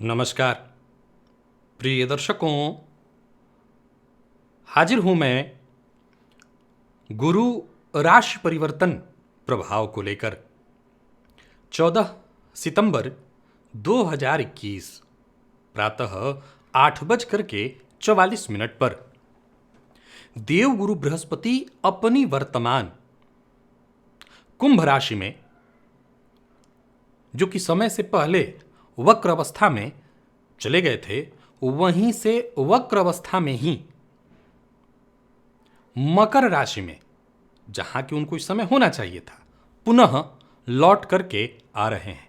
नमस्कार प्रिय दर्शकों, हाजिर हूं मैं गुरु राशि परिवर्तन प्रभाव को लेकर। 14 सितंबर 2021 प्रातः 8:44 पर देवगुरु बृहस्पति अपनी वर्तमान कुंभ राशि में, जो कि समय से पहले वक्र अवस्था में चले गए थे, वहीं से वक्र अवस्था में ही मकर राशि में, जहां कि उनको इस समय होना चाहिए था, पुनः लौट करके आ रहे हैं।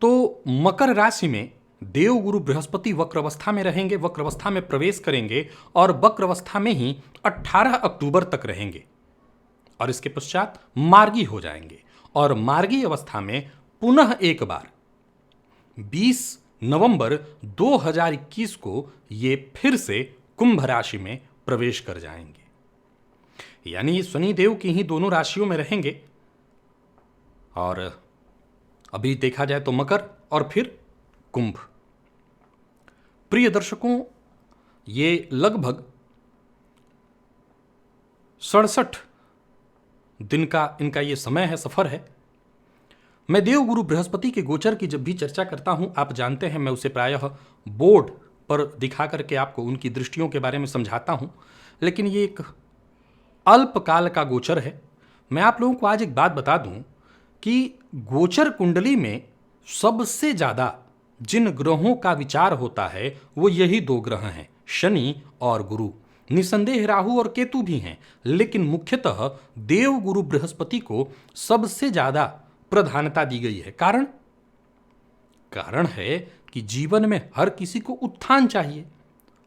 तो मकर राशि में देवगुरु बृहस्पति वक्र अवस्था में रहेंगे, वक्र अवस्था में प्रवेश करेंगे और वक्र अवस्था में ही 18 अक्टूबर तक रहेंगे और इसके पश्चात मार्गी हो जाएंगे और मार्गी अवस्था में पुनः एक बार 20 नवंबर 2021 को ये फिर से कुंभ राशि में प्रवेश कर जाएंगे। यानी शनिदेव की ही दोनों राशियों में रहेंगे और अभी देखा जाए तो मकर और फिर कुंभ। प्रिय दर्शकों, ये लगभग 67 दिन का इनका ये समय है, सफर है। मैं देवगुरु बृहस्पति के गोचर की जब भी चर्चा करता हूं, आप जानते हैं मैं उसे प्रायः बोर्ड पर दिखा करके आपको उनकी दृष्टियों के बारे में समझाता हूं, लेकिन ये एक अल्पकाल का गोचर है। मैं आप लोगों को आज एक बात बता दूं कि गोचर कुंडली में सबसे ज़्यादा जिन ग्रहों का विचार होता है वो यही दो ग्रह हैं, शनि और गुरु। निसंदेह राहु और केतु भी हैं, लेकिन मुख्यतः देवगुरु बृहस्पति को सबसे ज़्यादा प्रधानता दी गई है। कारण है कि जीवन में हर किसी को उत्थान चाहिए,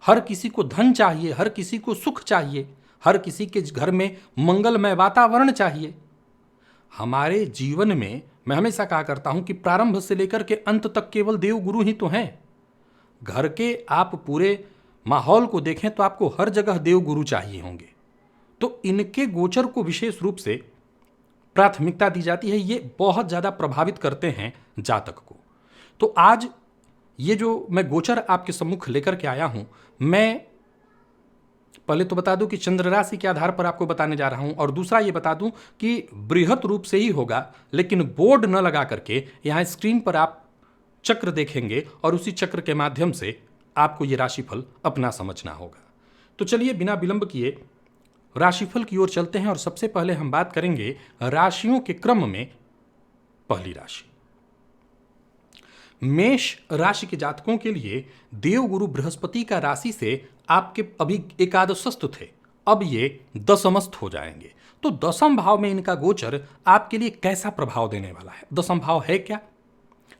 हर किसी को धन चाहिए, हर किसी को सुख चाहिए, हर किसी के घर में मंगलमय वातावरण चाहिए। हमारे जीवन में मैं हमेशा कहा करता हूं कि प्रारंभ से लेकर के अंत तक केवल देवगुरु ही तो हैं। घर के आप पूरे माहौल को देखें तो आपको हर जगह देवगुरु चाहिए होंगे। तो इनके गोचर को विशेष रूप से प्राथमिकता दी जाती है, ये बहुत ज़्यादा प्रभावित करते हैं जातक को। तो आज ये जो मैं गोचर आपके सम्मुख लेकर के आया हूं, मैं पहले तो बता दूं कि चंद्र राशि के आधार पर आपको बताने जा रहा हूं और दूसरा ये बता दूं कि बृहत रूप से ही होगा, लेकिन बोर्ड न लगा करके यहां स्क्रीन पर आप चक्र देखेंगे और उसी चक्र के माध्यम से आपको ये राशिफल अपना समझना होगा। तो चलिए बिना विलंब किए राशिफल की ओर चलते हैं और सबसे पहले हम बात करेंगे राशियों के क्रम में पहली राशि मेष राशि के जातकों के लिए देवगुरु बृहस्पति का राशि से आपके अभी एकादशस्थ थे, अब ये दशमस्थ हो जाएंगे। तो दशम भाव में इनका गोचर आपके लिए कैसा प्रभाव देने वाला है? दशम भाव है क्या?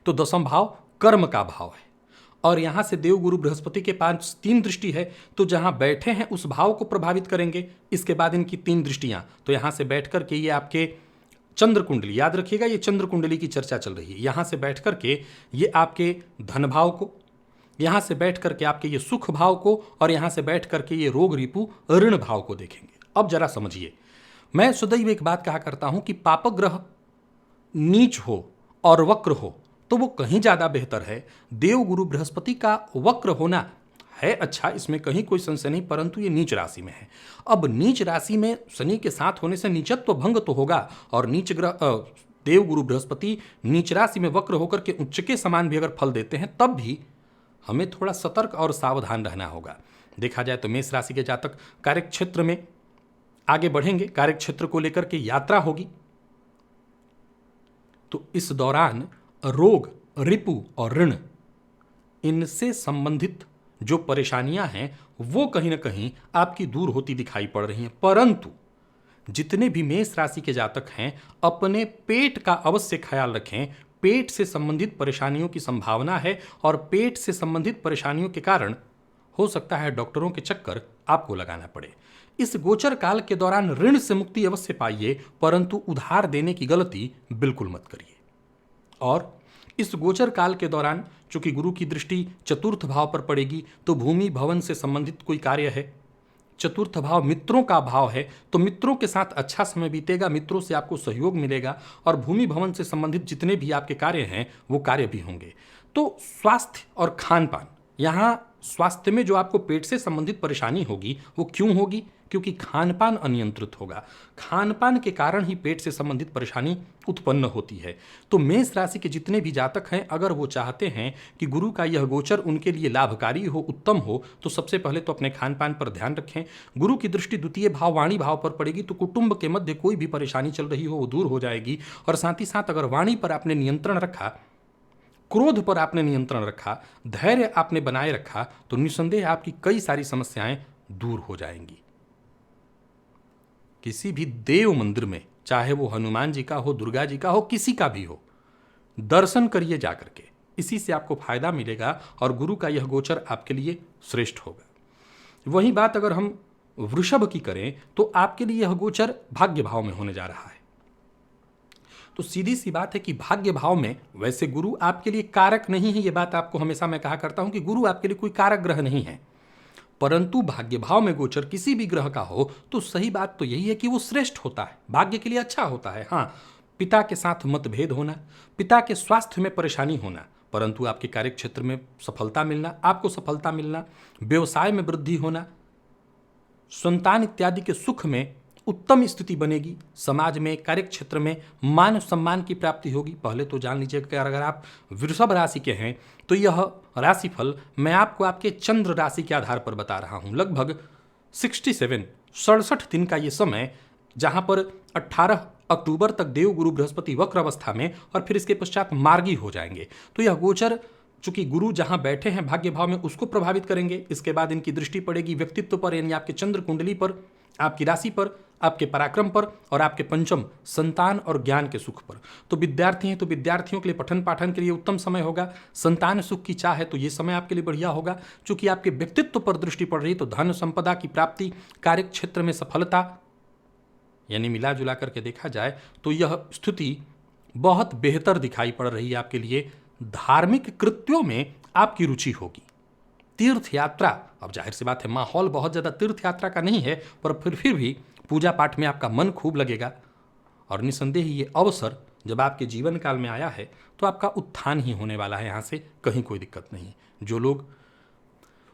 तो दशम भाव कर्म का भाव है और यहां से देवगुरु बृहस्पति के पास 3 दृष्टि है, तो जहां बैठे हैं उस भाव को प्रभावित करेंगे। इसके बाद इनकी 3 दृष्टियां, तो यहां से बैठ करके ये आपके चंद्र कुंडली, याद रखिएगा ये चंद्र कुंडली की चर्चा चल रही है, यहां से बैठ करके ये आपके धन भाव को, यहां से बैठ करके आपके ये सुख भाव को और यहां से बैठ करके ये रोग रिपु ऋण भाव को देखेंगे। अब जरा समझिए, मैं सदैव एक बात कहा करता हूं कि पापग्रह नीच हो और वक्र हो तो वो कहीं ज़्यादा बेहतर है। देवगुरु बृहस्पति का वक्र होना है अच्छा, इसमें कहीं कोई संशय नहीं, परंतु ये नीच राशि में है। अब नीच राशि में शनि के साथ होने से नीचत्व भंग तो होगा और नीच ग्रह देवगुरु बृहस्पति नीच राशि में वक्र होकर के उच्च के समान भी अगर फल देते हैं, तब भी हमें थोड़ा सतर्क और सावधान रहना होगा। देखा जाए तो मेष राशि के जातक कार्यक्षेत्र में आगे बढ़ेंगे, कार्यक्षेत्र को लेकर के यात्रा होगी, तो इस दौरान रोग रिपु और ऋण इनसे संबंधित जो परेशानियां हैं वो कहीं ना कहीं आपकी दूर होती दिखाई पड़ रही हैं। परंतु जितने भी मेष राशि के जातक हैं, अपने पेट का अवश्य ख्याल रखें। पेट से संबंधित परेशानियों की संभावना है और पेट से संबंधित परेशानियों के कारण हो सकता है डॉक्टरों के चक्कर आपको लगाना पड़े। इस गोचर काल के दौरान ऋण से मुक्ति अवश्य पाइए, परंतु उधार देने की गलती बिल्कुल मत करिए। और इस गोचर काल के दौरान चूंकि गुरु की दृष्टि चतुर्थ भाव पर पड़ेगी, तो भूमि भवन से संबंधित कोई कार्य है, चतुर्थ भाव मित्रों का भाव है, तो मित्रों के साथ अच्छा समय बीतेगा, मित्रों से आपको सहयोग मिलेगा और भूमि भवन से संबंधित जितने भी आपके कार्य हैं वो कार्य भी होंगे। तो स्वास्थ्य और खान पान, यहाँ स्वास्थ्य में जो आपको पेट से संबंधित परेशानी होगी वो क्यों होगी? क्योंकि खान पान अनियंत्रित होगा। खान पान के कारण ही पेट से संबंधित परेशानी उत्पन्न होती है। तो मेष राशि के जितने भी जातक हैं, अगर वो चाहते हैं कि गुरु का यह गोचर उनके लिए लाभकारी हो, उत्तम हो, तो सबसे पहले तो अपने खान पान पर ध्यान रखें। गुरु की दृष्टि द्वितीय भाव वाणी भाव पर पड़ेगी, तो कुटुंब के मध्य कोई भी परेशानी चल रही हो वो दूर हो जाएगी। और साथ ही साथ अगर वाणी पर आपने नियंत्रण रखा, क्रोध पर आपने नियंत्रण रखा, धैर्य आपने बनाए रखा, तो निस्संदेह आपकी कई सारी समस्याएं दूर हो जाएंगी। किसी भी देव मंदिर में, चाहे वो हनुमान जी का हो, दुर्गा जी का हो, किसी का भी हो, दर्शन करिए जाकर के, इसी से आपको फायदा मिलेगा और गुरु का यह गोचर आपके लिए श्रेष्ठ होगा। वही बात अगर हम वृषभ की करें तो आपके लिए यह गोचर भाग्य भाव में होने जा रहा है। तो सीधी सी बात है कि भाग्य भाव में वैसे गुरु आपके लिए कारक नहीं है, यह बात आपको हमेशा मैं कहा करता हूं कि गुरु आपके लिए कोई कारक ग्रह नहीं है, परंतु भाग्य भाव में गोचर किसी भी ग्रह का हो तो सही बात तो यही है कि वो श्रेष्ठ होता है, भाग्य के लिए अच्छा होता है। हाँ, पिता के साथ मतभेद होना, पिता के स्वास्थ्य में परेशानी होना, परंतु आपके कार्य क्षेत्र में सफलता मिलना, आपको सफलता मिलना, व्यवसाय में वृद्धि होना, संतान इत्यादि के सुख में उत्तम स्थिति बनेगी, समाज में, कार्य क्षेत्र में मान सम्मान की प्राप्ति होगी। पहले तो जान लीजिए कि अगर आप वृषभ राशि के हैं तो यह राशिफल मैं आपको आपके चंद्र राशि के आधार पर बता रहा हूं। लगभग 67 दिन का ये समय, जहां पर 18 अक्टूबर तक देवगुरु बृहस्पति वक्र अवस्था में और फिर इसके पश्चात मार्गी हो जाएंगे। तो यह गोचर चूंकि गुरु जहां बैठे हैं भाग्य भाव में, उसको प्रभावित करेंगे। इसके बाद इनकी दृष्टि पड़ेगी व्यक्तित्व पर, यानी आपके चंद्र कुंडली पर, आपकी राशि पर, आपके पराक्रम पर और आपके पंचम संतान और ज्ञान के सुख पर। तो विद्यार्थी हैं तो विद्यार्थियों के लिए पठन पाठन के लिए उत्तम समय होगा। संतान सुख की चाह है तो ये समय आपके लिए बढ़िया होगा। चूंकि आपके व्यक्तित्व पर दृष्टि पड़ रही तो धन संपदा की प्राप्ति, कार्य क्षेत्र में सफलता, यानी मिला जुला करके देखा जाए तो यह स्थिति बहुत बेहतर दिखाई पड़ रही है आपके लिए। धार्मिक कृत्यों में आपकी रुचि होगी। तीर्थ यात्रा, अब जाहिर सी बात है माहौल बहुत ज़्यादा तीर्थ यात्रा का नहीं है, पर फिर भी पूजा पाठ में आपका मन खूब लगेगा और निसंदेह ये अवसर जब आपके जीवन काल में आया है तो आपका उत्थान ही होने वाला है, यहाँ से कहीं कोई दिक्कत नहीं। जो लोग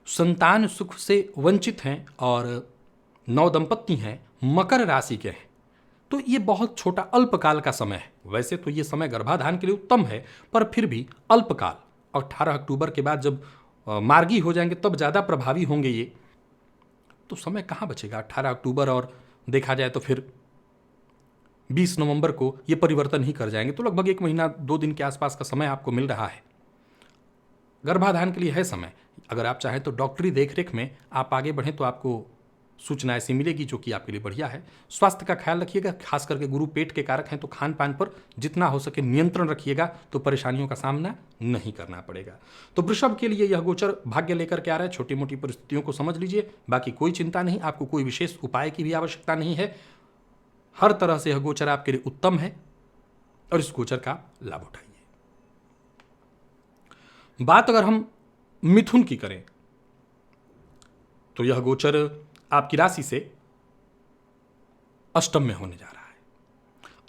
संतान सुख से वंचित हैं और नवदंपति हैं, मकर राशि के हैं, तो ये बहुत छोटा अल्पकाल का समय है। वैसे तो ये समय गर्भाधान के लिए उत्तम है, पर फिर भी अल्पकाल, 18 अक्टूबर के बाद जब मार्गी हो जाएंगे तब ज़्यादा प्रभावी होंगे ये, तो समय कहाँ बचेगा। 18 अक्टूबर और देखा जाए तो फिर 20 नवंबर को ये परिवर्तन ही कर जाएंगे, तो लगभग 1 महीना 2 दिन के आसपास का समय आपको मिल रहा है। गर्भाधान के लिए है समय। अगर आप चाहें तो डॉक्टरी देखरेख में आप आगे बढ़ें तो आपको सूचना ऐसी मिलेगी जो कि आपके लिए बढ़िया है। स्वास्थ्य का ख्याल रखिएगा, खास करके गुरु पेट के कारक हैं तो खान पान पर जितना हो सके नियंत्रण रखिएगा, तो परेशानियों का सामना नहीं करना पड़ेगा। तो वृषभ के लिए यह गोचर भाग्य लेकर के आ रहा है। छोटी मोटी परिस्थितियों को समझ लीजिए, बाकी कोई चिंता नहीं, आपको कोई विशेष उपाय की भी आवश्यकता नहीं है। हर तरह से यह गोचर आपके लिए उत्तम है और इस गोचर का लाभ उठाइए। बात अगर हम मिथुन की करें तो यह गोचर आपकी राशि से अष्टम में होने जा रहा है।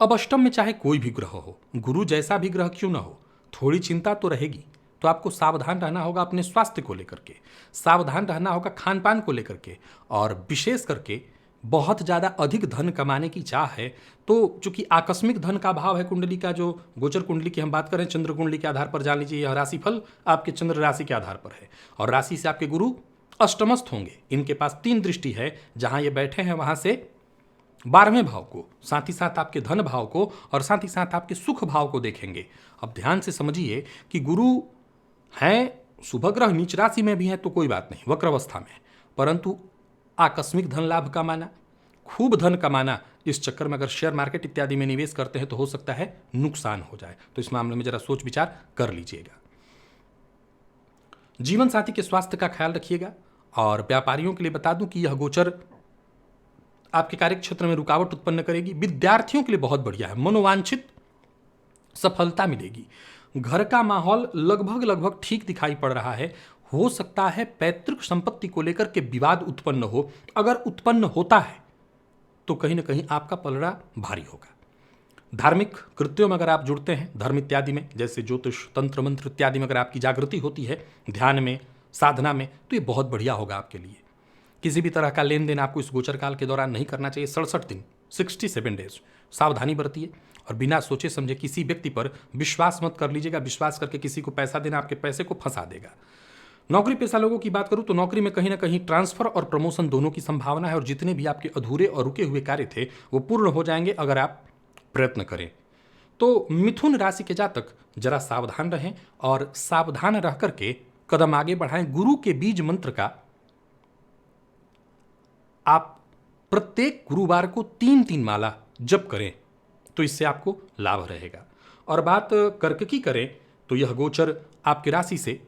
अब अष्टम में चाहे कोई भी ग्रह हो, गुरु जैसा भी ग्रह क्यों ना हो, थोड़ी चिंता तो रहेगी। तो आपको सावधान रहना होगा अपने स्वास्थ्य को लेकर के, सावधान रहना होगा खान पान को लेकर के, और विशेष करके बहुत ज़्यादा अधिक धन कमाने की चाह है तो चूंकि आकस्मिक धन का भाव है कुंडली का, जो गोचर कुंडली की हम बात करें चंद्र कुंडली के आधार पर, जान लीजिए यह राशिफल आपके चंद्र राशि के आधार पर है और राशि से आपके गुरु अष्टमस्थ होंगे। इनके पास 3 दृष्टि है, जहां ये बैठे हैं वहां से 12वें भाव को, साथ ही साथ आपके धन भाव को और साथ ही साथ आपके सुख भाव को देखेंगे। अब ध्यान से समझिए कि गुरु हैं शुभ ग्रह, नीच राशि में भी हैं तो कोई बात नहीं, वक्र अवस्था में, परंतु आकस्मिक धन लाभ कमाना, खूब धन कमाना, इस चक्कर में अगर शेयर मार्केट इत्यादि में निवेश करते हैं तो हो सकता है नुकसान हो जाए। तो इस मामले में जरा सोच विचार कर लीजिएगा। जीवन साथी के स्वास्थ्य का ख्याल रखिएगा। और व्यापारियों के लिए बता दूं कि यह गोचर आपके कार्य क्षेत्र में रुकावट उत्पन्न करेगी। विद्यार्थियों के लिए बहुत बढ़िया है, मनोवांछित सफलता मिलेगी। घर का माहौल लगभग ठीक दिखाई पड़ रहा है। हो सकता है पैतृक संपत्ति को लेकर के विवाद उत्पन्न हो। अगर उत्पन्न होता है तो कहीं ना कहीं आपका पलड़ा भारी होगा। धार्मिक कृत्यों में अगर आप जुड़ते हैं, धर्म इत्यादि में, जैसे ज्योतिष, तंत्र मंत्र इत्यादि में अगर आपकी जागृति होती है, ध्यान में, साधना में, तो ये बहुत बढ़िया होगा आपके लिए। किसी भी तरह का लेन देन आपको इस गोचर काल के दौरान नहीं करना चाहिए। 67 दिन, 67 डेज सावधानी बरतिए और बिना सोचे समझे किसी व्यक्ति पर विश्वास मत कर लीजिएगा। विश्वास करके किसी को पैसा देना आपके पैसे को फंसा देगा। नौकरी पेशा लोगों की बात करूं तो नौकरी में कहीं ना कहीं ट्रांसफर और प्रमोशन दोनों की संभावना है, और जितने भी आपके अधूरे और रुके हुए कार्य थे वो पूर्ण हो जाएंगे अगर आप प्रयत्न करें। तो मिथुन राशि के जातक जरा सावधान रहें और सावधान रह करके कदम आगे बढ़ाएं। गुरु के बीज मंत्र का आप प्रत्येक गुरुवार को 3-3 माला जप करें तो इससे आपको लाभ रहेगा। और बात कर्क की करें तो यह गोचर आपकी राशि से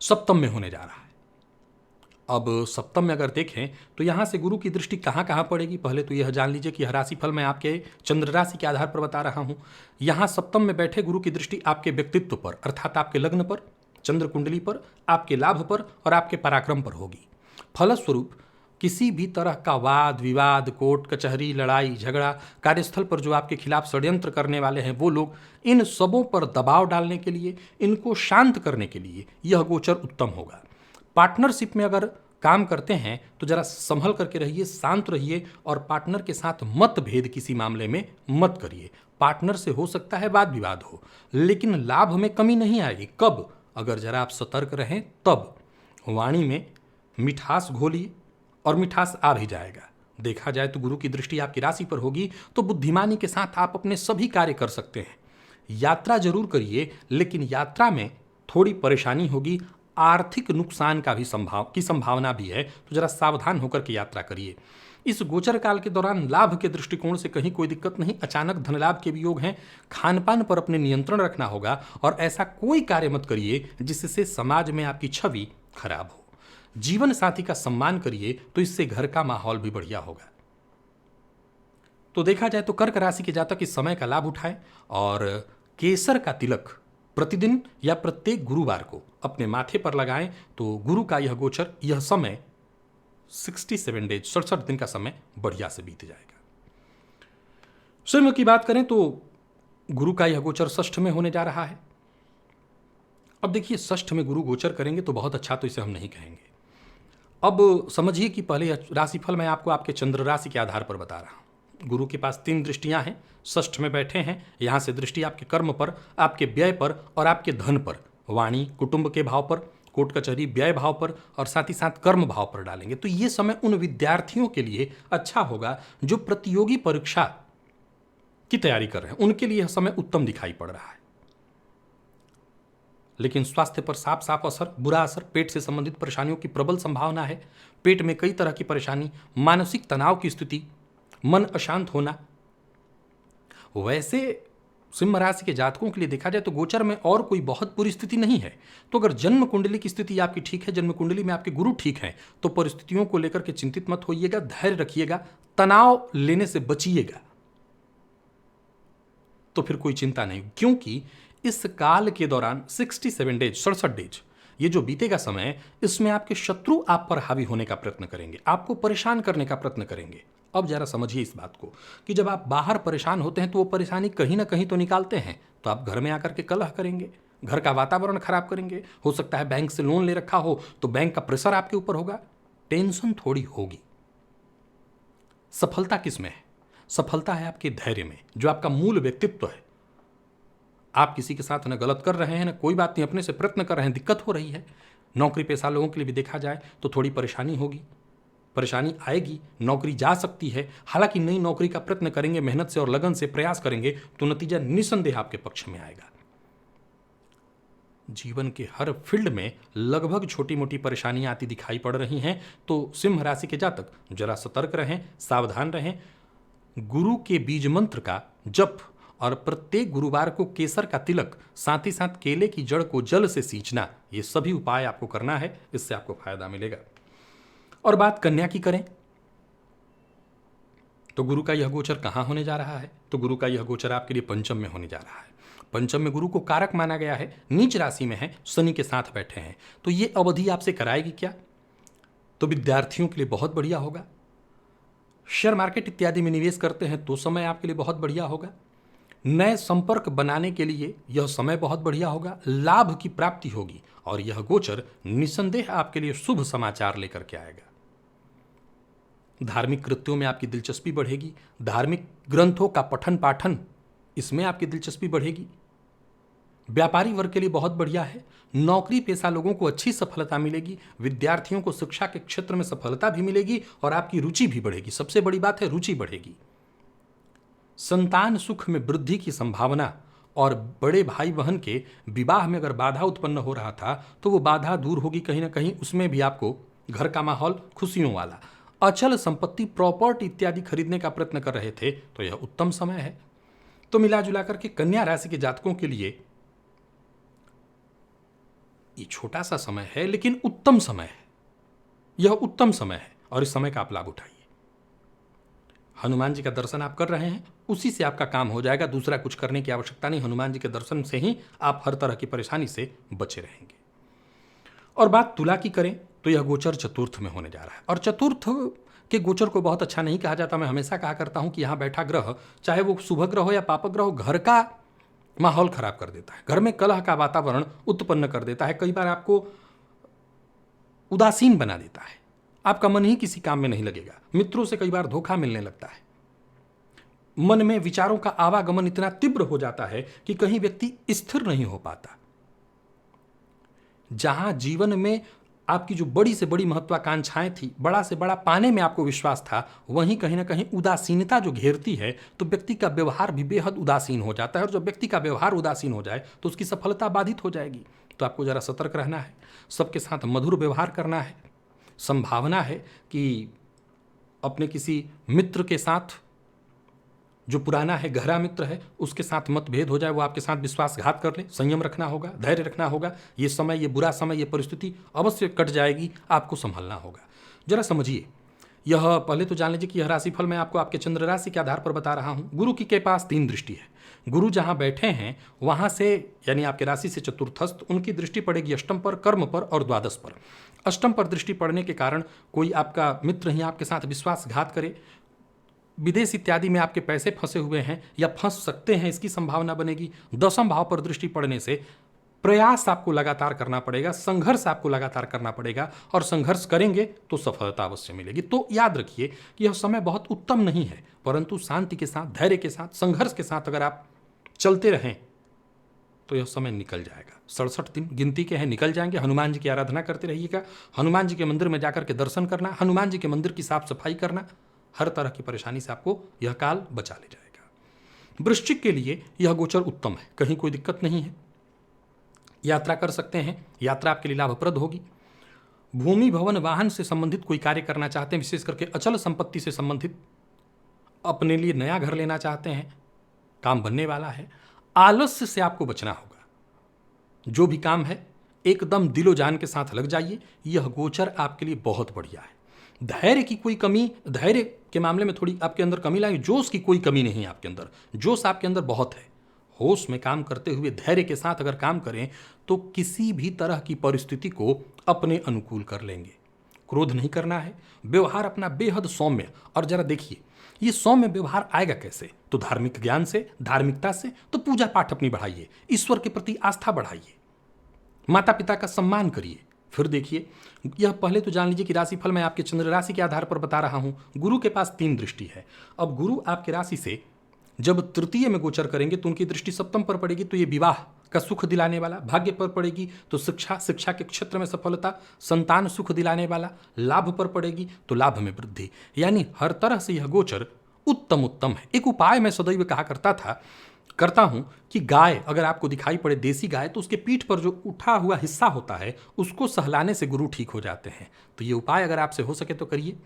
सप्तम में होने जा रहा है। अब सप्तम में अगर देखें तो यहां से गुरु की दृष्टि कहां कहां पड़ेगी, पहले तो यह जान लीजिए कि यह राशिफल मैं आपके चंद्र राशि के आधार पर बता रहा हूं। यहां सप्तम में बैठे गुरु की दृष्टि आपके व्यक्तित्व पर, अर्थात आपके लग्न पर, चंद्र कुंडली पर, आपके लाभ पर और आपके पराक्रम पर होगी। फलस्वरूप किसी भी तरह का वाद विवाद, कोर्ट कचहरी, लड़ाई झगड़ा, कार्यस्थल पर जो आपके खिलाफ षड्यंत्र करने वाले हैं वो लोग, इन सबों पर दबाव डालने के लिए, इनको शांत करने के लिए यह गोचर उत्तम होगा। पार्टनरशिप में अगर काम करते हैं तो जरा संभल करके रहिए, शांत रहिए और पार्टनर के साथ मतभेद किसी मामले में मत करिए। पार्टनर से हो सकता है वाद विवाद हो, लेकिन लाभ में कमी नहीं आएगी। कब? अगर जरा आप सतर्क रहें तब। वाणी में मिठास घोलिए और मिठास आ भी जाएगा। देखा जाए तो गुरु की दृष्टि आपकी राशि पर होगी तो बुद्धिमानी के साथ आप अपने सभी कार्य कर सकते हैं। यात्रा जरूर करिए, लेकिन यात्रा में थोड़ी परेशानी होगी, आर्थिक नुकसान का भी संभावना भी है, तो जरा सावधान होकर के यात्रा करिए। इस गोचर काल के दौरान लाभ के दृष्टिकोण से कहीं कोई दिक्कत नहीं, अचानक धन लाभ के भी योग हैं। खान पान पर अपने नियंत्रण रखना होगा और ऐसा कोई कार्य मत करिए जिससे समाज में आपकी छवि खराब हो। जीवन साथी का सम्मान करिए तो इससे घर का माहौल भी बढ़िया होगा। तो देखा जाए तो कर्क राशि के जातक इस समय का लाभ उठाएं और केसर का तिलक प्रतिदिन या प्रत्येक गुरुवार को अपने माथे पर लगाएं तो गुरु का यह गोचर, यह समय 67 डेज, 67 दिन का समय बढ़िया से बीत जाएगा। सिंह की बात करें तो गुरु का यह गोचर षष्ठ में होने जा रहा है। अब देखिए, षष्ठ में गुरु गोचर करेंगे तो बहुत अच्छा, तो इसे हम नहीं कहेंगे। अब समझिए कि पहले राशिफल मैं आपको आपके चंद्र राशि के आधार पर बता रहा हूं। गुरु के पास 3 दृष्टियां हैं, षष्ठ में बैठे हैं। यहां से दृष्टि आपके कर्म पर, आपके व्यय पर और आपके धन पर, वाणी कुटुंब के भाव पर, कोर्ट कचहरी व्यय भाव पर और साथ ही साथ कर्म भाव पर डालेंगे। तो ये समय उन विद्यार्थियों के लिए अच्छा होगा जो प्रतियोगी परीक्षा की तैयारी कर रहे हैं, उनके लिए यह समय उत्तम दिखाई पड़ रहा है। लेकिन स्वास्थ्य पर साफ साफ असर, बुरा असर, पेट से संबंधित परेशानियों की प्रबल संभावना है। पेट में कई तरह की परेशानी, मानसिक तनाव की स्थिति, मन अशांत होना। वैसे सिंह राशि के जातकों के लिए देखा जाए तो गोचर में और कोई बहुत बुरी स्थिति नहीं है। तो अगर जन्म कुंडली की स्थिति आपकी ठीक है, जन्म कुंडली में आपके गुरु ठीक हैं, तो परिस्थितियों को लेकर के चिंतित मत होइएगा, धैर्य रखिएगा, तनाव लेने से बचिएगा, तो फिर कोई चिंता नहीं। क्योंकि इस काल के दौरान 67 डेज, 67 डेज, ये जो बीतेगा समय, इसमें आपके शत्रु आप पर हावी होने का प्रयत्न करेंगे, आपको परेशान करने का प्रयत्न करेंगे। अब जरा समझिए इस बात को कि जब आप बाहर परेशान होते हैं तो वो परेशानी कहीं ना कहीं तो निकालते हैं, तो आप घर में आकर के कलह करेंगे, घर का वातावरण खराब करेंगे। हो सकता है बैंक से लोन ले रखा हो तो बैंक का प्रेशर आपके ऊपर होगा, टेंशन थोड़ी होगी। सफलता किस में है? सफलता है आपके धैर्य में, जो आपका मूल व्यक्तित्व है। आप किसी के साथ न गलत कर रहे हैं, न कोई बात नहीं, अपने से प्रयत्न कर रहे हैं, दिक्कत हो रही है। नौकरी पेशा लोगों के लिए भी देखा जाए तो थोड़ी परेशानी होगी, परेशानी आएगी, नौकरी जा सकती है। हालांकि नई नौकरी का प्रयत्न करेंगे, मेहनत से और लगन से प्रयास करेंगे तो नतीजा निसंदेह आपके पक्ष में आएगा। जीवन के हर फील्ड में लगभग छोटी मोटी परेशानियां आती दिखाई पड़ रही हैं, तो सिंह राशि के जातक जरा सतर्क रहें, सावधान रहें। गुरु के बीज मंत्र का जप और प्रत्येक गुरुवार को केसर का तिलक, साथ ही साथ केले की जड़ को जल से सींचना, ये सभी उपाय आपको करना है, इससे आपको फायदा मिलेगा। और बात कन्या की करें तो गुरु का यह गोचर कहां होने जा रहा है? तो गुरु का यह गोचर आपके लिए पंचम में होने जा रहा है। पंचम में गुरु को कारक माना गया है, नीच राशि में है, शनि के साथ बैठे हैं, तो ये अवधि आपसे कराएगी क्या? तो विद्यार्थियों के लिए बहुत बढ़िया होगा। शेयर मार्केट इत्यादि में निवेश करते हैं तो समय आपके लिए बहुत बढ़िया होगा। नए संपर्क बनाने के लिए यह समय बहुत बढ़िया होगा। लाभ की प्राप्ति होगी और यह गोचर निसंदेह आपके लिए शुभ समाचार लेकर के आएगा। धार्मिक कृत्यों में आपकी दिलचस्पी बढ़ेगी। धार्मिक ग्रंथों का पठन पाठन, इसमें आपकी दिलचस्पी बढ़ेगी। व्यापारी वर्ग के लिए बहुत बढ़िया है। नौकरी पेशा लोगों को अच्छी सफलता मिलेगी। विद्यार्थियों को शिक्षा के क्षेत्र में सफलता भी मिलेगी और आपकी रुचि भी बढ़ेगी। सबसे बड़ी बात है, रुचि बढ़ेगी। संतान सुख में वृद्धि की संभावना और बड़े भाई बहन के विवाह में अगर बाधा उत्पन्न हो रहा था तो वो बाधा दूर होगी कहीं ना कहीं। उसमें भी आपको घर का माहौल खुशियों वाला। अचल संपत्ति, प्रॉपर्टी इत्यादि खरीदने का प्रयत्न कर रहे थे तो यह उत्तम समय है। तो मिला जुला करके कन्या राशि के जातकों के लिए ये छोटा सा समय है लेकिन उत्तम समय है। यह उत्तम समय है और इस समय का आप लाभ उठाइए। हनुमान जी का दर्शन आप कर रहे हैं, उसी से आपका काम हो जाएगा। दूसरा कुछ करने की आवश्यकता नहीं। हनुमान जी के दर्शन से ही आप हर तरह की परेशानी से बचे रहेंगे। और बात तुला की करें तो यह गोचर चतुर्थ में होने जा रहा है और चतुर्थ के गोचर को बहुत अच्छा नहीं कहा जाता। मैं हमेशा कहा करता हूं कि यहां बैठा ग्रह, चाहे वो शुभ ग्रह हो या पाप ग्रह हो, घर का माहौल खराब कर देता है। घर में कलह का वातावरण उत्पन्न कर देता है। कई बार आपको उदासीन बना देता है। आपका मन ही किसी काम में नहीं लगेगा। मित्रों से कई बार धोखा मिलने लगता है। मन में विचारों का आवागमन इतना तीव्र हो जाता है कि कहीं व्यक्ति स्थिर नहीं हो पाता। जहां जीवन में आपकी जो बड़ी से बड़ी महत्वाकांक्षाएं थी, बड़ा से बड़ा पाने में आपको विश्वास था, वहीं कहीं ना कहीं उदासीनता जो घेरती है तो व्यक्ति का व्यवहार भी बेहद उदासीन हो जाता है। और जब व्यक्ति का व्यवहार उदासीन हो जाए तो उसकी सफलता बाधित हो जाएगी। तो आपको जरा सतर्क रहना है। सबके साथ मधुर व्यवहार करना है। संभावना है कि अपने किसी मित्र के साथ, जो पुराना है, गहरा मित्र है, उसके साथ मतभेद हो जाए, वो आपके साथ विश्वासघात कर ले। संयम रखना होगा, धैर्य रखना होगा। ये समय, ये बुरा समय, ये परिस्थिति अवश्य कट जाएगी। आपको संभलना होगा। जरा समझिए, यह पहले तो जान लीजिए कि यह राशिफल मैं आपको आपके चंद्र राशि के आधार पर बता रहा हूं। गुरु की के पास 3 दृष्टि है। गुरु जहां बैठे हैं वहां से, यानी आपके राशि से चतुर्थस्थ, उनकी दृष्टि पड़ेगी अष्टम पर, कर्म पर और द्वादश पर। अष्टम पर दृष्टि पड़ने के कारण कोई आपका मित्र ही आपके साथ विश्वासघात करे, विदेश इत्यादि में आपके पैसे फंसे हुए हैं या फंस सकते हैं, इसकी संभावना बनेगी। दसम भाव पर दृष्टि पड़ने से प्रयास आपको लगातार करना पड़ेगा, संघर्ष आपको लगातार करना पड़ेगा और संघर्ष करेंगे तो सफलता अवश्य मिलेगी। तो याद रखिए कि यह समय बहुत उत्तम नहीं है, परंतु शांति के साथ, धैर्य के साथ, संघर्ष के साथ अगर आप चलते रहें तो यह समय निकल जाएगा। 67 दिन गिनती के हैं, निकल जाएंगे। हनुमान जी की आराधना करते रहिएगा। हनुमान जी के मंदिर में जाकर के दर्शन करना, हनुमान जी के मंदिर की साफ सफाई करना, हर तरह की परेशानी से आपको यह काल बचा ले जाएगा। वृश्चिक के लिए यह गोचर उत्तम है, कहीं कोई दिक्कत नहीं है। यात्रा कर सकते हैं, यात्रा आपके लिए लाभप्रद होगी। भूमि भवन वाहन से संबंधित कोई कार्य करना चाहते हैं, विशेष करके अचल संपत्ति से संबंधित, अपने लिए नया घर लेना चाहते हैं, काम बनने वाला है। आलस्य से आपको बचना होगा। जो भी काम है एकदम दिलो जान के साथ लग जाइए। यह गोचर आपके लिए बहुत बढ़िया है। धैर्य की कोई कमी, धैर्य के मामले में थोड़ी आपके अंदर कमी लाई। जोश की कोई कमी नहीं है आपके अंदर, जोश आपके अंदर बहुत है। होश में काम करते हुए धैर्य के साथ अगर काम करें तो किसी भी तरह की परिस्थिति को अपने अनुकूल कर लेंगे। क्रोध नहीं करना है। व्यवहार अपना बेहद सौम्य, और जरा देखिए ये सौम्य व्यवहार आएगा कैसे? तो धार्मिक ज्ञान से, धार्मिकता से। तो पूजा पाठ अपनी बढ़ाइए, ईश्वर के प्रति आस्था बढ़ाइए, माता पिता का सम्मान करिए। फिर देखिए, यह पहले तो जान लीजिए कि राशिफल मैं आपके चंद्र राशि के आधार पर बता रहा हूं। गुरु के पास 3 दृष्टि है। अब गुरु आपके राशि से जब तृतीय में गोचर करेंगे तो उनकी दृष्टि सप्तम पर पड़ेगी, तो ये विवाह का सुख दिलाने वाला। भाग्य पर पड़ेगी तो शिक्षा के क्षेत्र में सफलता, संतान सुख दिलाने वाला। लाभ पर पड़ेगी तो लाभ में वृद्धि। यानी हर तरह से यह गोचर उत्तम है। एक उपाय मैं सदैव करता हूं कि गाय अगर आपको दिखाई पड़े, देसी गाय, तो उसके पीठ पर जो उठा हुआ हिस्सा होता है उसको सहलाने से गुरु ठीक हो जाते हैं। तो ये उपाय अगर आपसे हो सके तो करिए।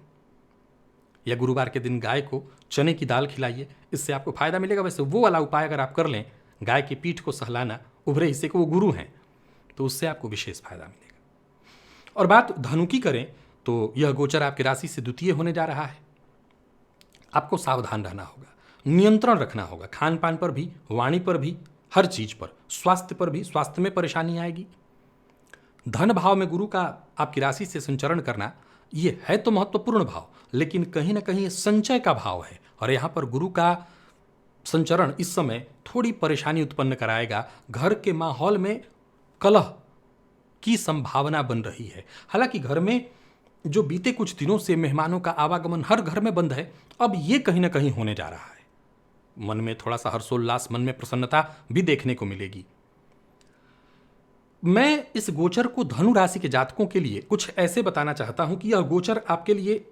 या गुरुवार के दिन गाय को चने की दाल खिलाइए, इससे आपको फायदा मिलेगा। वैसे वो वाला उपाय अगर आप कर लें, गाय की पीठ को सहलाना, उभरे हिस्से को, वो गुरु हैं, तो उससे आपको विशेष फायदा मिलेगा। और बात धनु की करें तो यह गोचर आपकी राशि से द्वितीय होने जा रहा है। आपको सावधान रहना होगा, नियंत्रण रखना होगा, खान पान पर भी, वाणी पर भी, हर चीज पर, स्वास्थ्य पर भी, स्वास्थ्य में परेशानी आएगी। धन भाव में गुरु का आपकी राशि से संचरण करना ये है तो महत्वपूर्ण भाव, लेकिन कहीं ना कहीं ये संचय का भाव है, और यहां पर गुरु का संचरण इस समय थोड़ी परेशानी उत्पन्न कराएगा। घर के माहौल में कलह की संभावना बन रही है। हालांकि घर में जो बीते कुछ दिनों से मेहमानों का आवागमन हर घर में बंद है, अब ये कहीं ना कहीं होने जा रहा है। मन में थोड़ा सा हर्षोल्लास, मन में प्रसन्नता भी देखने को मिलेगी। मैं इस गोचर को धनु राशि के जातकों के लिए कुछ ऐसे बताना चाहता हूं कि यह गोचर आपके लिए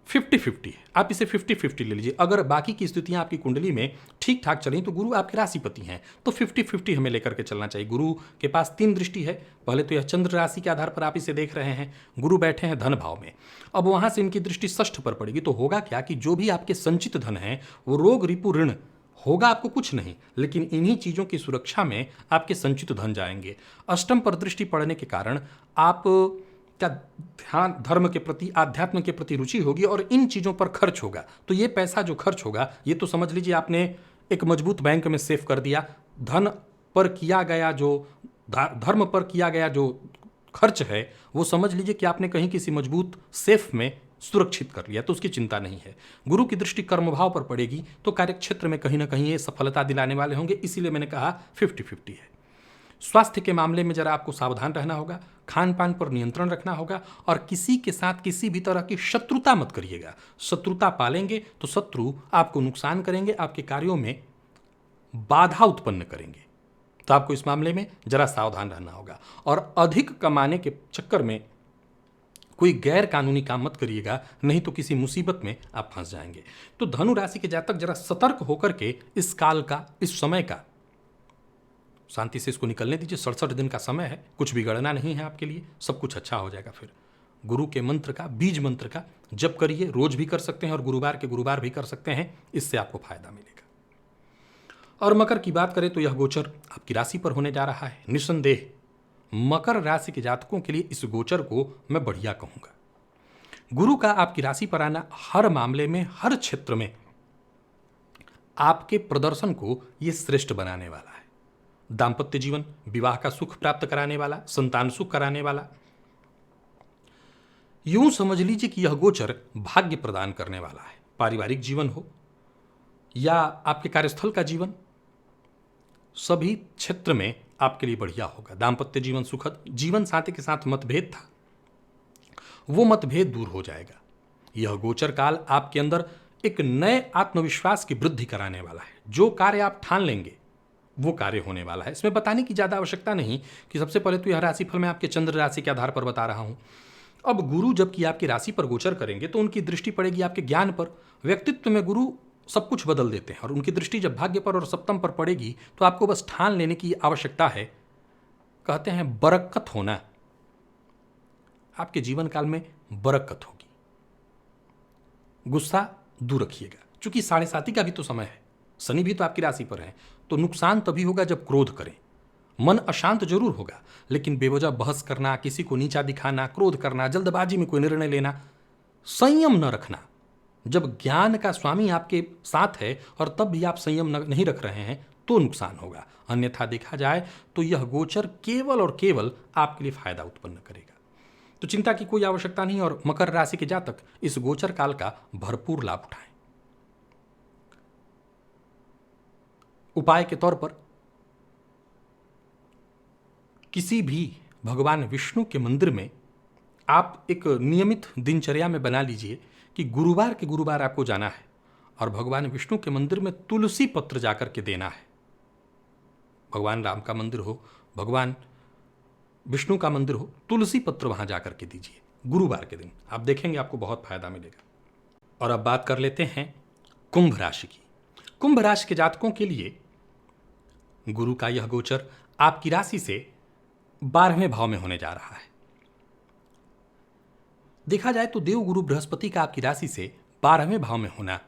50-50 है। आप इसे 50-50 ले लीजिए। अगर बाकी की स्थितियां आपकी कुंडली में ठीक ठाक चलें तो गुरु आपके राशिपति हैं, तो 50-50 हमें लेकर के चलना चाहिए। गुरु के पास 3 दृष्टि है। पहले तो यह चंद्र राशि के आधार पर आप इसे देख रहे हैं, गुरु बैठे हैं धन भाव में। अब वहां से इनकी दृष्टि षष्ठ पर पड़ेगी, तो होगा क्या कि जो भी आपके संचित धन है वो रोग रिपु ऋण होगा आपको कुछ नहीं, लेकिन इन्हीं चीजों की सुरक्षा में आपके संचित धन जाएंगे। अष्टम पर दृष्टि पड़ने के कारण आप क्या ध्यान, धर्म के प्रति, आध्यात्म के प्रति रुचि होगी और इन चीजों पर खर्च होगा। तो ये पैसा जो खर्च होगा ये तो समझ लीजिए आपने एक मजबूत बैंक में सेव कर दिया। धन पर किया गया जो, धर्म पर किया गया जो खर्च है वो समझ लीजिए कि आपने कहीं किसी मजबूत सेफ में सुरक्षित कर लिया, तो उसकी चिंता नहीं है। गुरु की दृष्टि कर्म भाव पर पड़ेगी तो कार्यक्षेत्र में कहीं ना कहीं ये सफलता दिलाने वाले होंगे, इसीलिए मैंने कहा 50-50 है। स्वास्थ्य के मामले में जरा आपको सावधान रहना होगा, खान पान पर नियंत्रण रखना होगा और किसी के साथ किसी भी तरह की शत्रुता मत करिएगा। शत्रुता पालेंगे तो शत्रु आपको नुकसान करेंगे, आपके कार्यों में बाधा उत्पन्न करेंगे, तो आपको इस मामले में जरा सावधान रहना होगा। और अधिक कमाने के चक्कर में कोई गैर कानूनी काम मत करिएगा, नहीं तो किसी मुसीबत में आप फंस जाएंगे। तो धनु राशि के जातक जरा सतर्क होकर के इस काल का, इस समय का, शांति से इसको निकलने दीजिए। 67 दिन का समय है, कुछ बिगड़ना नहीं है आपके लिए, सब कुछ अच्छा हो जाएगा। फिर गुरु के मंत्र का, बीज मंत्र का जप करिए, रोज भी कर सकते हैं और गुरुवार के गुरुवार भी कर सकते हैं, इससे आपको फायदा मिलेगा। और मकर की बात करें तो यह गोचर आपकी राशि पर होने जा रहा है। निस्संदेह मकर राशि के जातकों के लिए इस गोचर को मैं बढ़िया कहूंगा। गुरु का आपकी राशि पर आना हर मामले में, हर क्षेत्र में आपके प्रदर्शन को यह श्रेष्ठ बनाने वाला है। दाम्पत्य जीवन, विवाह का सुख प्राप्त कराने वाला, संतान सुख कराने वाला, यूं समझ लीजिए कि यह गोचर भाग्य प्रदान करने वाला है। पारिवारिक जीवन हो या आपके कार्यस्थल का जीवन, सभी क्षेत्र में आपके लिए बढ़िया होगा। दाम्पत्य जीवन सुखद, जीवन साथी के साथ मतभेद था वो मतभेद दूर हो जाएगा। यह गोचर काल आपके अंदर एक नए आत्मविश्वास की वृद्धि कराने वाला है। जो कार्य आप ठान लेंगे वो कार्य होने वाला है। इसमें बताने की ज्यादा आवश्यकता नहीं कि सबसे पहले तो यह राशिफल मैं आपके चंद्र राशि के आधार पर बता रहा हूं। अब गुरु जबकि आपकी राशि पर गोचर करेंगे तो उनकी दृष्टि पड़ेगी आपके ज्ञान पर। व्यक्तित्व में गुरु सब कुछ बदल देते हैं और उनकी दृष्टि जब भाग्य पर और सप्तम पर पड़ेगी तो आपको बस ठान लेने की आवश्यकता है। कहते हैं बरकत होना, आपके जीवन काल में बरकत होगी। गुस्सा दूर रखिएगा, चूंकि 7.5 का भी तो समय है, शनि भी तो आपकी राशि पर है, तो नुकसान तभी होगा जब क्रोध करें। मन अशांत जरूर होगा, लेकिन बेवजह बहस करना, किसी को नीचा दिखाना, क्रोध करना, जल्दबाजी में कोई निर्णय लेना, संयम न रखना। जब ज्ञान का स्वामी आपके साथ है और तब भी आप संयम नहीं रख रहे हैं तो नुकसान होगा। अन्यथा देखा जाए तो यह गोचर केवल और केवल आपके लिए फायदा उत्पन्न करेगा। तो चिंता की कोई आवश्यकता नहीं और मकर राशि के जातक इस गोचर काल का भरपूर लाभ उठाएं। उपाय के तौर पर किसी भी भगवान विष्णु के मंदिर में आप एक नियमित दिनचर्या में बना लीजिए कि गुरुवार के गुरुवार आपको जाना है और भगवान विष्णु के मंदिर में तुलसी पत्र जाकर के देना है। भगवान राम का मंदिर हो, भगवान विष्णु का मंदिर हो, तुलसी पत्र वहां जाकर के दीजिए गुरुवार के दिन, आप देखेंगे आपको बहुत फायदा मिलेगा। और अब बात कर लेते हैं कुंभ राशि की। कुंभ राशि के जातकों के लिए गुरु का यह गोचर आपकी राशि से 12वें भाव में होने जा रहा है। देखा जाए तो देव गुरु बृहस्पति का आपकी राशि से 12वें भाव में होना,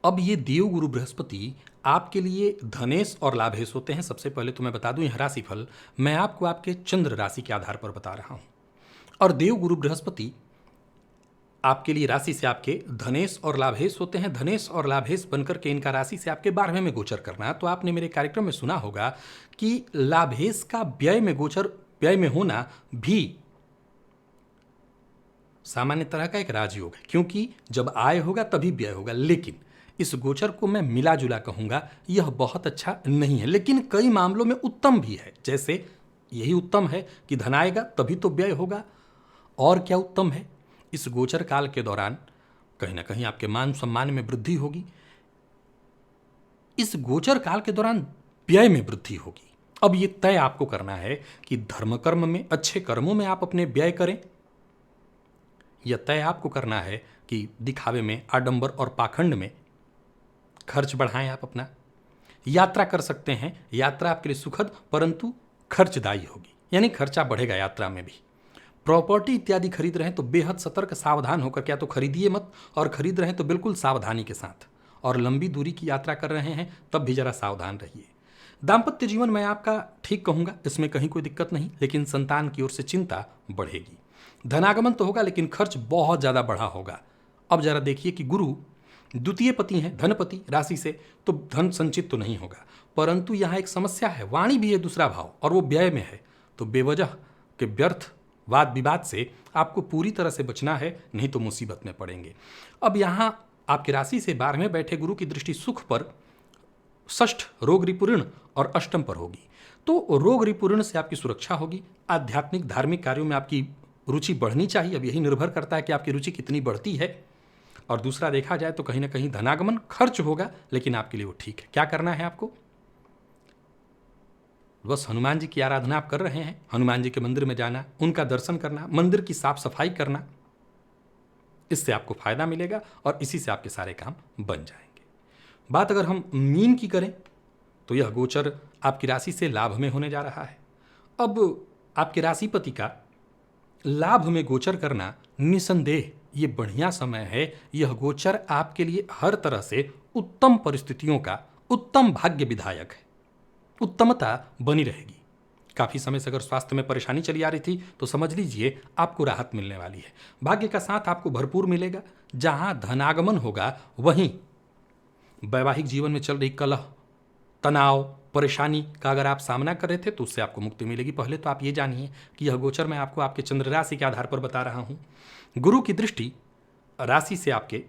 अब ये देव गुरु बृहस्पति आपके लिए धनेश और लाभेश होते हैं। सबसे पहले तो मैं बता दूं, यह राशिफल मैं आपको आपके चंद्र राशि के आधार पर बता रहा हूं और देव गुरु बृहस्पति आपके लिए राशि से आपके धनेश और लाभेश होते हैं। धनेश और लाभेश बनकर के इनका राशि से आपके 12वें में गोचर करना है। तो आपने मेरे कार्यक्रम में सुना होगा कि लाभेश का व्यय में गोचर, व्यय में होना भी सामान्य तरह का एक राजयोग है, क्योंकि जब आय होगा तभी व्यय होगा। लेकिन इस गोचर को मैं मिला जुला कहूंगा, यह बहुत अच्छा नहीं है, लेकिन कई मामलों में उत्तम भी है। जैसे यही उत्तम है कि धन आएगा तभी तो व्यय होगा। और क्या उत्तम है, इस गोचर काल के दौरान कहीं ना कहीं आपके मान सम्मान में वृद्धि होगी। इस गोचर काल के दौरान व्यय में वृद्धि होगी। अब यह तय आपको करना है कि धर्म कर्म में, अच्छे कर्मों में आप अपने व्यय करें, यह तय आपको करना है कि दिखावे में, आडंबर और पाखंड में खर्च बढ़ाएं आप अपना। यात्रा कर सकते हैं, यात्रा आपके लिए सुखद परंतु खर्चदायी होगी, यानी खर्चा बढ़ेगा यात्रा में भी। प्रॉपर्टी इत्यादि खरीद रहे हैं तो बेहद सतर्क सावधान होकर, क्या तो खरीदिए मत, और खरीद रहे हैं तो बिल्कुल सावधानी के साथ। और लंबी दूरी की यात्रा कर रहे हैं तब भी जरा सावधान रहिए। दाम्पत्य जीवन मैं आपका ठीक कहूंगा, इसमें कहीं कोई दिक्कत नहीं, लेकिन संतान की ओर से चिंता बढ़ेगी। धनागमन तो होगा लेकिन खर्च बहुत ज्यादा बढ़ा होगा। अब जरा देखिए कि गुरु द्वितीय पति हैं, धनपति राशि से, तो धन संचित तो नहीं होगा, परंतु यहां एक समस्या है, वाणी भी है दूसरा भाव, और वो व्यय में है। तो बेवजह के व्यर्थ वाद विवाद से आपको पूरी तरह से बचना है, नहीं तो मुसीबत में पड़ेंगे। अब यहां आपकी राशि से 12वें बैठे गुरु की दृष्टि सुख पर, षष्ठ रोग रिपुऋण और अष्टम पर होगी। तो रोग रिपुऋण से आपकी सुरक्षा होगी। आध्यात्मिक धार्मिक कार्यों में आपकी रुचि बढ़नी चाहिए। अब यही निर्भर करता है कि आपकी रुचि कितनी बढ़ती है। और दूसरा देखा जाए तो कहीं ना कहीं धनागमन खर्च होगा, लेकिन आपके लिए वो ठीक है। क्या करना है आपको, बस हनुमान जी की आराधना आप कर रहे हैं, हनुमान जी के मंदिर में जाना, उनका दर्शन करना, मंदिर की साफ सफाई करना, इससे आपको फायदा मिलेगा और इसी से आपके सारे काम बन जाएंगे। बात अगर हम मीन की करें तो यह गोचर आपकी राशि से लाभ में होने जा रहा है। अब आपके राशिपति का लाभ में गोचर करना निसंदेह ये बढ़िया समय है। यह गोचर आपके लिए हर तरह से उत्तम परिस्थितियों का उत्तम भाग्य विधायक है। उत्तमता बनी रहेगी। काफी समय से अगर स्वास्थ्य में परेशानी चली आ रही थी तो समझ लीजिए आपको राहत मिलने वाली है। भाग्य का साथ आपको भरपूर मिलेगा। जहां धनागमन होगा वहीं वैवाहिक जीवन में चल रही कलह, तनाव, परेशानी का अगर आप सामना कर रहे थे तो उससे आपको मुक्ति मिलेगी। पहले तो आप ये जानिए कि यह गोचर मैं आपको आपके चंद्र राशि के आधार पर बता रहा हूं। गुरु की दृष्टि राशि से आपके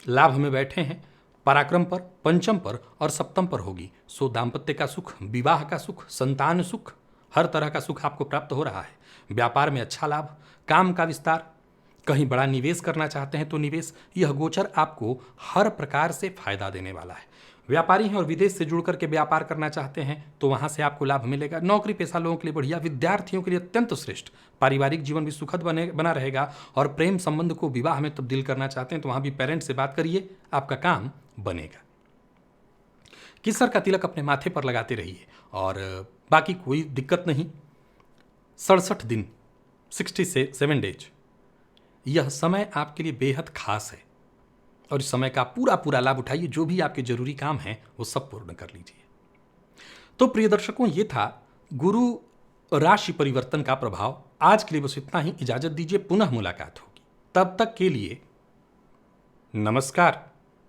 लाभ में बैठे हैं, पराक्रम पर, पंचम पर और सप्तम पर होगी। सो दाम्पत्य का सुख, विवाह का सुख, संतान सुख, हर तरह का सुख आपको प्राप्त हो रहा है। व्यापार में अच्छा लाभ, काम का विस्तार, कहीं बड़ा निवेश करना चाहते हैं तो निवेश, यह गोचर आपको हर प्रकार से फायदा देने वाला है। व्यापारी हैं और विदेश से जुड़ करके व्यापार करना चाहते हैं तो वहां से आपको लाभ मिलेगा। नौकरी पेशा लोगों के लिए बढ़िया, विद्यार्थियों के लिए अत्यंत श्रेष्ठ। पारिवारिक जीवन भी सुखद बना रहेगा। और प्रेम संबंध को विवाह में तब्दील करना चाहते हैं तो वहां भी पेरेंट्स से बात करिए, आपका काम बनेगा। केसर का तिलक अपने माथे पर लगाते रहिए और बाकी कोई दिक्कत नहीं। 67 दिन, 67 डेज, यह समय आपके लिए बेहद खास है और इस समय का पूरा लाभ उठाइए। जो भी आपके जरूरी काम हैं वो सब पूर्ण कर लीजिए। तो प्रिय दर्शकों, ये था गुरु राशि परिवर्तन का प्रभाव। आज के लिए बस इतना ही। इजाजत दीजिए, पुनः मुलाकात होगी। तब तक के लिए नमस्कार।